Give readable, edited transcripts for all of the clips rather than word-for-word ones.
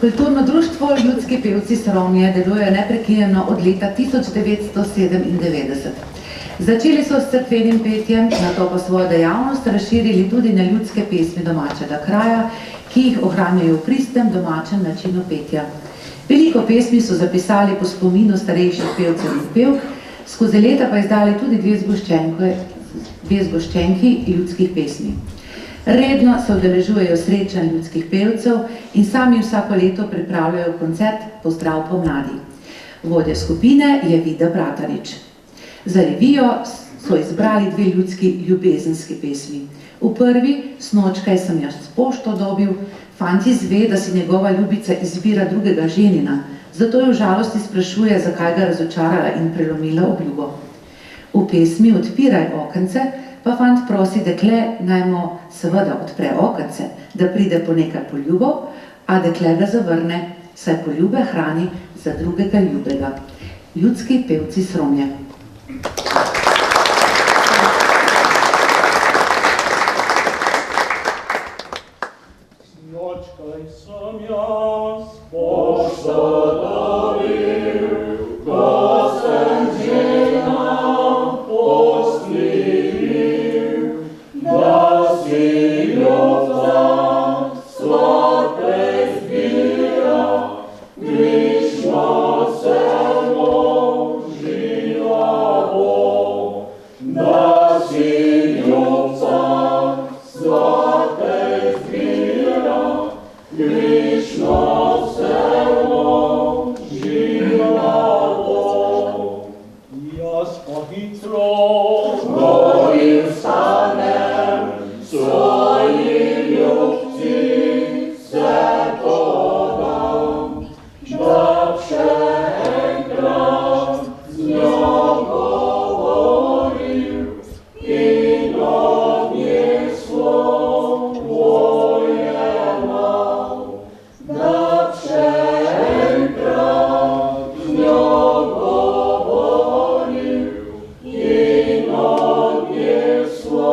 Kulturno društvo Ljudski pevci Sromje deluje neprekinjeno od leta 1997. Začeli so s cerkvenim petjem, nato pa svojo dejavnost razširili tudi na ljudske pesmi domačega kraja, ki jih ohranjajo v pristem domačem načinu petja. Veliko pesmi so zapisali po spominu starejših pevcev in pevk, skozi leta pa izdali tudi dve zgoščenki ljudskih pesmi. Redno se udeležujejo srečanj ljudskih pevcev in sami vsako leto pripravljajo koncert Pozdrav pomladi. Vodja skupine je Vida Bratarič. Za revijo so izbrali dve ljudski ljubezenski pesmi. V prvi, Snočkaj sem jaz pošto dobil, fant izve, da si njegova ljubica izbira drugega ženina, zato jo v žalosti sprašuje, zakaj ga razočarala in prelomila obljubo. V pesmi Odpiraj okence pa fant prosi dekle, naj mu seveda odpre okence, da pride po nekaj poljubo, a dekle ga zavrne, saj poljube hrani za drugega ljubega. Ljudski pevci Sromje. Snočkaj sem jaz pošto dobil, ko sem žena postljiv, da si ljubca sladke zbira, grišno se možila bo, da si ljubca sladke zbira, grišno se možila bo. Jaz pa hitro gorim stanem, svoji ljubci se podam, da še enkrat z njo govorim in od nje slovo jemal, da še enkrat z njo govorim in od nje slovo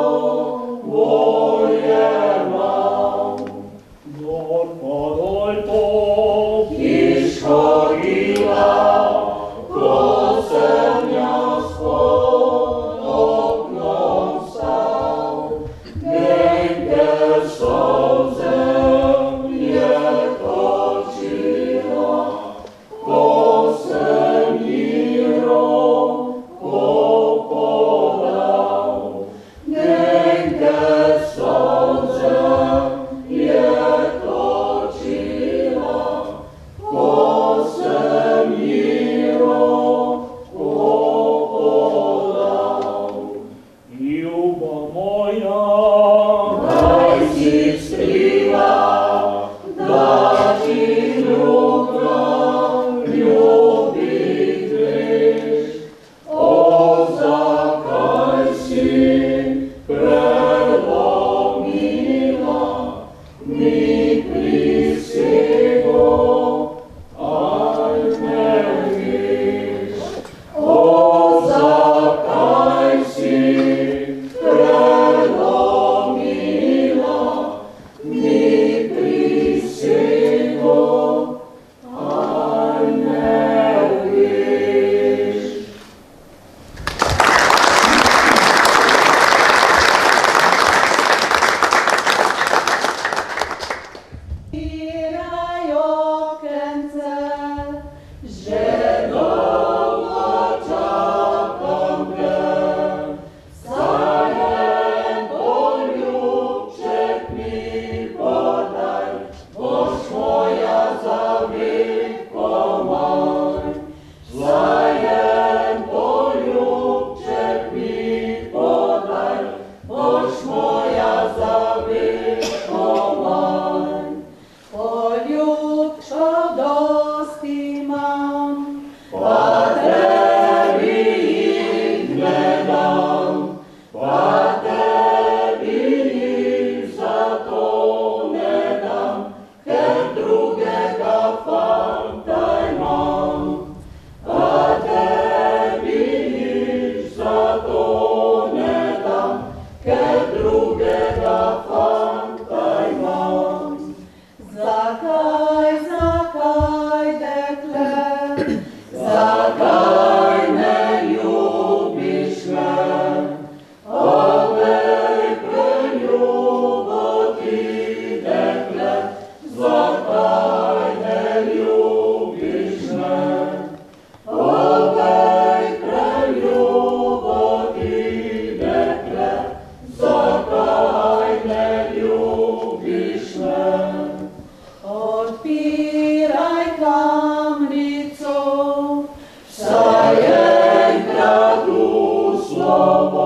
Tobą